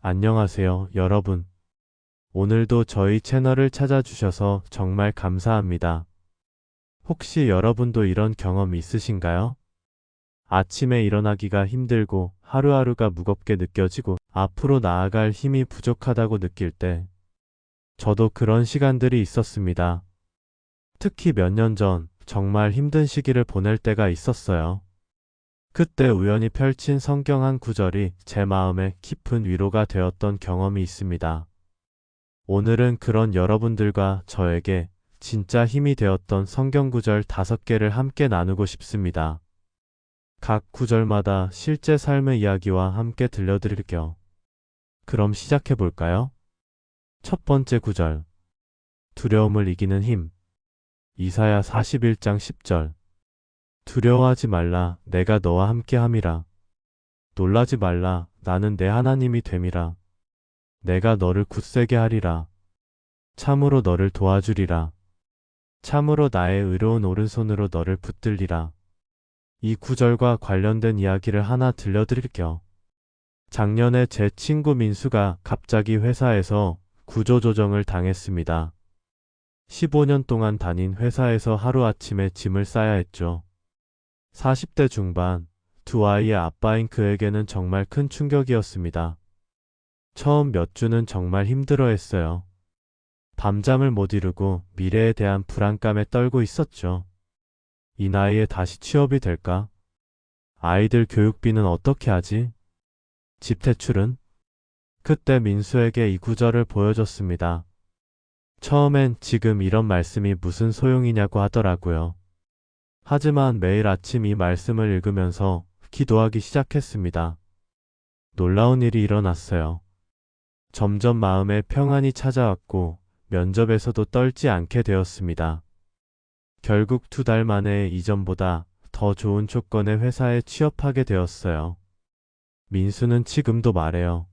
안녕하세요, 여러분. 오늘도 저희 채널을 찾아주셔서 정말 감사합니다. 혹시 여러분도 이런 경험 있으신가요? 아침에 일어나기가 힘들고 하루하루가 무겁게 느껴지고 앞으로 나아갈 힘이 부족하다고 느낄 때 저도 그런 시간들이 있었습니다. 특히 몇 년 전 정말 힘든 시기를 보낼 때가 있었어요. 그때 우연히 펼친 성경 한 구절이 제 마음에 깊은 위로가 되었던 경험이 있습니다. 오늘은 그런 여러분들과 저에게 진짜 힘이 되었던 성경 구절 5개를 함께 나누고 싶습니다. 각 구절마다 실제 삶의 이야기와 함께 들려드릴게요. 그럼 시작해 볼까요? 첫 번째 구절. 두려움을 이기는 힘. 이사야 41장 10절. 두려워하지 말라, 내가 너와 함께 함이라. 놀라지 말라, 나는 내 하나님이 됨이라. 내가 너를 굳세게 하리라. 참으로 너를 도와주리라. 참으로 나의 의로운 오른손으로 너를 붙들리라. 이 구절과 관련된 이야기를 하나 들려드릴게요. 작년에 제 친구 민수가 갑자기 회사에서 구조조정을 당했습니다. 15년 동안 다닌 회사에서 하루아침에 짐을 싸야 했죠. 40대 중반, 두 아이의 아빠인 그에게는 정말 큰 충격이었습니다. 처음 몇 주는 정말 힘들어했어요. 밤잠을 못 이루고 미래에 대한 불안감에 떨고 있었죠. 이 나이에 다시 취업이 될까? 아이들 교육비는 어떻게 하지? 집 대출은? 그때 민수에게 이 구절을 보여줬습니다. 처음엔 지금 이런 말씀이 무슨 소용이냐고 하더라고요. 하지만 매일 아침 이 말씀을 읽으면서 기도하기 시작했습니다. 놀라운 일이 일어났어요. 점점 마음에 평안이 찾아왔고 면접에서도 떨지 않게 되었습니다. 결국 2달 만에 이전보다 더 좋은 조건의 회사에 취업하게 되었어요. 민수는 지금도 말해요.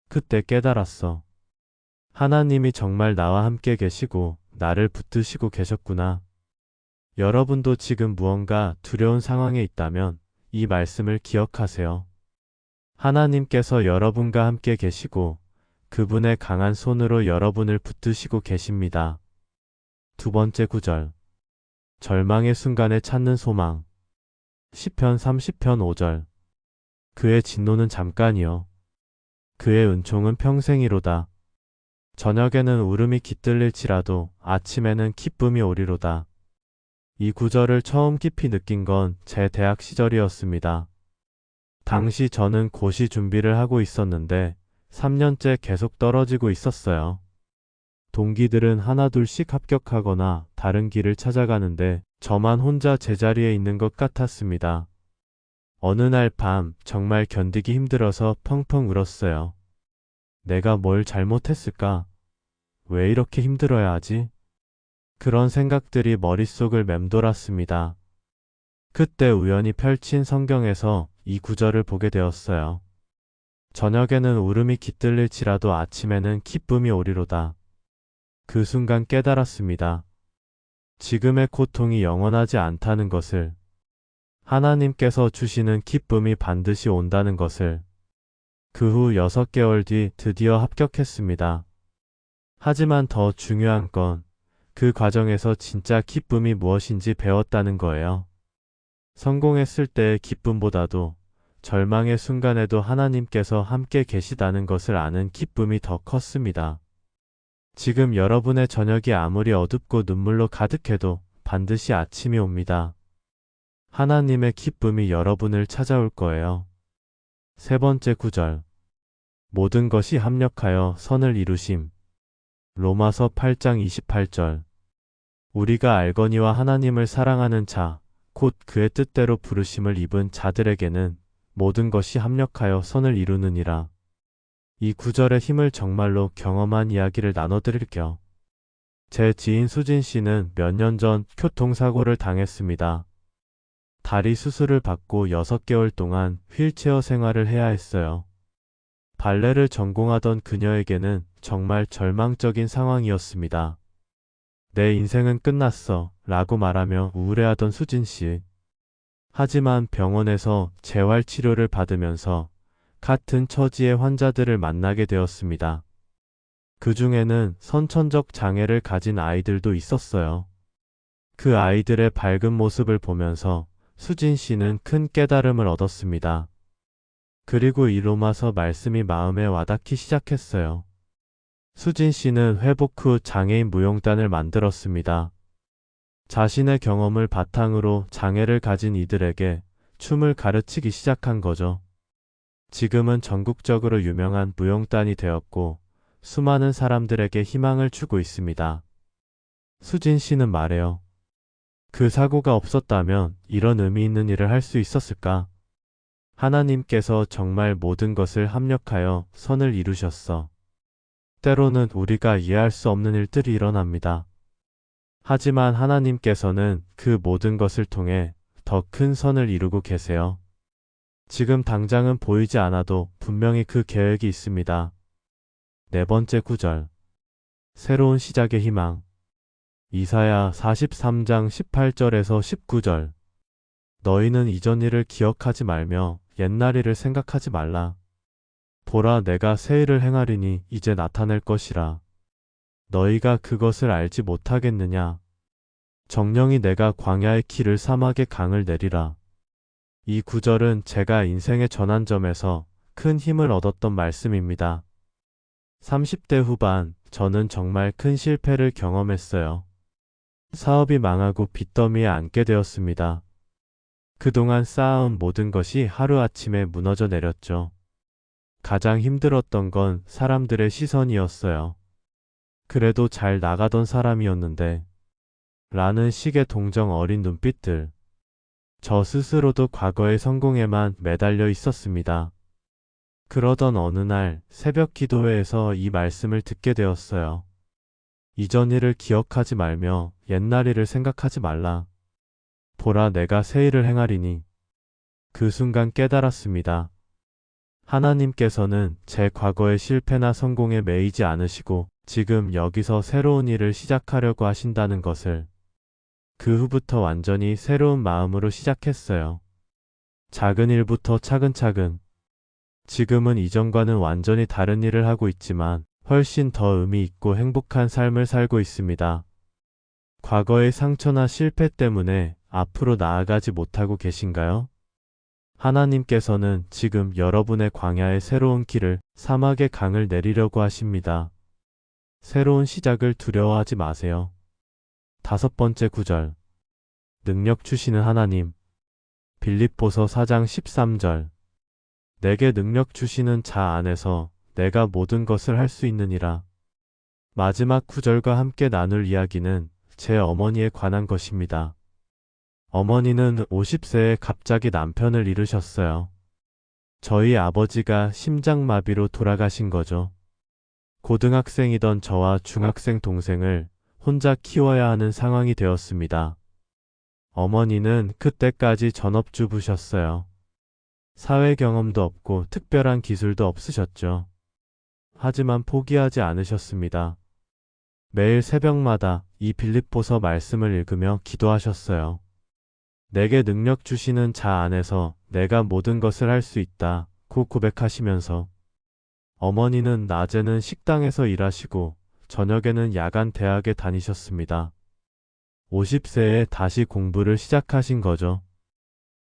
그때 깨달았어. 하나님이 정말 나와 함께 계시고 나를 붙드시고 계셨구나. 여러분도 지금 무언가 두려운 상황에 있다면 이 말씀을 기억하세요. 하나님께서 여러분과 함께 계시고 그분의 강한 손으로 여러분을 붙드시고 계십니다. 두 번째 구절. 절망의 순간에 찾는 소망. 시편 30편 5절. 그의 진노는 잠깐이요. 그의 은총은 평생이로다. 저녁에는 울음이 깃들릴지라도 아침에는 기쁨이 오리로다. 이 구절을 처음 깊이 느낀 건 제 대학 시절이었습니다. 당시 저는 고시 준비를 하고 있었는데 3년째 계속 떨어지고 있었어요. 동기들은 하나둘씩 합격하거나 다른 길을 찾아가는데 저만 혼자 제자리에 있는 것 같았습니다. 어느 날 밤 정말 견디기 힘들어서 펑펑 울었어요. 내가 뭘 잘못했을까? 왜 이렇게 힘들어야 하지? 그런 생각들이 머릿속을 맴돌았습니다. 그때 우연히 펼친 성경에서 이 구절을 보게 되었어요. 저녁에는 울음이 깃들릴지라도 아침에는 기쁨이 오리로다. 그 순간 깨달았습니다. 지금의 고통이 영원하지 않다는 것을, 하나님께서 주시는 기쁨이 반드시 온다는 것을. 그 후 6개월 뒤 드디어 합격했습니다. 하지만 더 중요한 건 그 과정에서 진짜 기쁨이 무엇인지 배웠다는 거예요. 성공했을 때의 기쁨보다도 절망의 순간에도 하나님께서 함께 계시다는 것을 아는 기쁨이 더 컸습니다. 지금 여러분의 저녁이 아무리 어둡고 눈물로 가득해도 반드시 아침이 옵니다. 하나님의 기쁨이 여러분을 찾아올 거예요. 세 번째 구절. 모든 것이 합력하여 선을 이루심. 로마서 8장 28절. 우리가 알거니와 하나님을 사랑하는 자, 곧 그의 뜻대로 부르심을 입은 자들에게는 모든 것이 합력하여 선을 이루느니라. 이 구절의 힘을 정말로 경험한 이야기를 나눠드릴게요. 제 지인 수진 씨는 몇 년 전 교통사고를 당했습니다. 다리 수술을 받고 6개월 동안 휠체어 생활을 해야 했어요. 발레를 전공하던 그녀에게는 정말 절망적인 상황이었습니다. 내 인생은 끝났어 라고 말하며 우울해하던 수진 씨. 하지만 병원에서 재활치료를 받으면서 같은 처지의 환자들을 만나게 되었습니다. 그 중에는 선천적 장애를 가진 아이들도 있었어요. 그 아이들의 밝은 모습을 보면서 수진 씨는 큰 깨달음을 얻었습니다. 그리고 이로마서 말씀이 마음에 와닿기 시작했어요. 수진 씨는 회복 후 장애인 무용단을 만들었습니다. 자신의 경험을 바탕으로 장애를 가진 이들에게 춤을 가르치기 시작한 거죠. 지금은 전국적으로 유명한 무용단이 되었고 수많은 사람들에게 희망을 주고 있습니다. 수진 씨는 말해요. 그 사고가 없었다면 이런 의미 있는 일을 할 수 있었을까? 하나님께서 정말 모든 것을 합력하여 선을 이루셨어. 때로는 우리가 이해할 수 없는 일들이 일어납니다. 하지만 하나님께서는 그 모든 것을 통해 더 큰 선을 이루고 계세요. 지금 당장은 보이지 않아도 분명히 그 계획이 있습니다. 네 번째 구절. 새로운 시작의 희망. 이사야 43장 18절에서 19절. 너희는 이전 일을 기억하지 말며 옛날 일을 생각하지 말라. 보라, 내가 새 일을 행하리니 이제 나타낼 것이라. 너희가 그것을 알지 못하겠느냐? 정령이 내가 광야의 길을 사막의 강을 내리라. 이 구절은 제가 인생의 전환점에서 큰 힘을 얻었던 말씀입니다. 30대 후반, 저는 정말 큰 실패를 경험했어요. 사업이 망하고 빚더미에 앉게 되었습니다. 그동안 쌓아온 모든 것이 하루아침에 무너져 내렸죠. 가장 힘들었던 건 사람들의 시선이었어요. 그래도 잘 나가던 사람이었는데 라는 식의 동정 어린 눈빛들. 저 스스로도 과거의 성공에만 매달려 있었습니다. 그러던 어느 날 새벽 기도회에서 이 말씀을 듣게 되었어요. 이전 일을 기억하지 말며 옛날 일을 생각하지 말라. 보라, 내가 새 일을 행하리니. 그 순간 깨달았습니다. 하나님께서는 제 과거의 실패나 성공에 매이지 않으시고 지금 여기서 새로운 일을 시작하려고 하신다는 것을. 그 후부터 완전히 새로운 마음으로 시작했어요. 작은 일부터 차근차근. 지금은 이전과는 완전히 다른 일을 하고 있지만 훨씬 더 의미 있고 행복한 삶을 살고 있습니다. 과거의 상처나 실패 때문에 앞으로 나아가지 못하고 계신가요? 하나님께서는 지금 여러분의 광야의 새로운 길을, 사막의 강을 내리려고 하십니다. 새로운 시작을 두려워하지 마세요. 5번째 구절. 능력 주시는 하나님. 빌립보서 4장 13절. 내게 능력 주시는 자 안에서 내가 모든 것을 할 수 있느니라. 마지막 구절과 함께 나눌 이야기는 제 어머니에 관한 것입니다. 어머니는 50세에 갑자기 남편을 잃으셨어요. 저희 아버지가 심장마비로 돌아가신 거죠. 고등학생이던 저와 중학생 동생을 혼자 키워야 하는 상황이 되었습니다. 어머니는 그때까지 전업주부셨어요. 사회 경험도 없고 특별한 기술도 없으셨죠. 하지만 포기하지 않으셨습니다. 매일 새벽마다 이 빌립보서 말씀을 읽으며 기도하셨어요. 내게 능력 주시는 자 안에서 내가 모든 것을 할 수 있다 고 고백하시면서 어머니는 낮에는 식당에서 일하시고 저녁에는 야간 대학에 다니셨습니다. 50세에 다시 공부를 시작하신 거죠.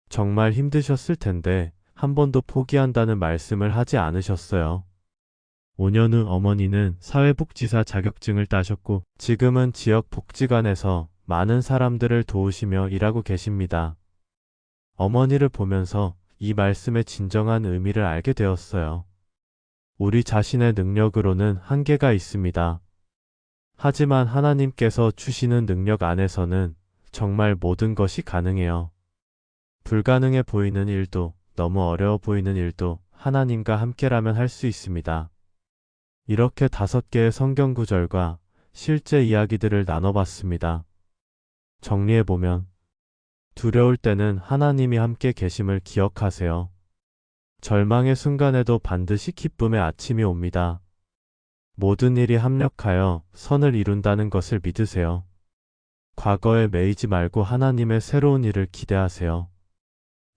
정말 힘드셨을 텐데 한 번도 포기한다는 말씀을 하지 않으셨어요. 5년 후 어머니는 사회복지사 자격증을 따셨고 지금은 지역 복지관에서 많은 사람들을 도우시며 일하고 계십니다. 어머니를 보면서 이 말씀의 진정한 의미를 알게 되었어요. 우리 자신의 능력으로는 한계가 있습니다. 하지만 하나님께서 주시는 능력 안에서는 정말 모든 것이 가능해요. 불가능해 보이는 일도 너무 어려워 보이는 일도 하나님과 함께라면 할 수 있습니다. 이렇게 5개의 성경 구절과 실제 이야기들을 나눠봤습니다. 정리해보면 두려울 때는 하나님이 함께 계심을 기억하세요. 절망의 순간에도 반드시 기쁨의 아침이 옵니다. 모든 일이 합력하여 선을 이룬다는 것을 믿으세요. 과거에 매이지 말고 하나님의 새로운 일을 기대하세요.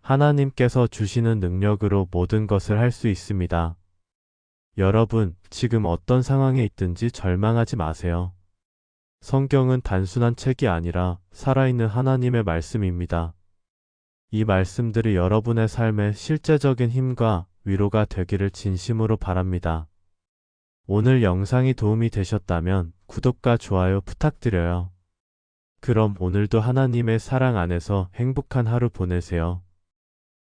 하나님께서 주시는 능력으로 모든 것을 할 수 있습니다. 여러분, 지금 어떤 상황에 있든지 절망하지 마세요. 성경은 단순한 책이 아니라 살아있는 하나님의 말씀입니다. 이 말씀들이 여러분의 삶에 실제적인 힘과 위로가 되기를 진심으로 바랍니다. 오늘 영상이 도움이 되셨다면 구독과 좋아요 부탁드려요. 그럼 오늘도 하나님의 사랑 안에서 행복한 하루 보내세요.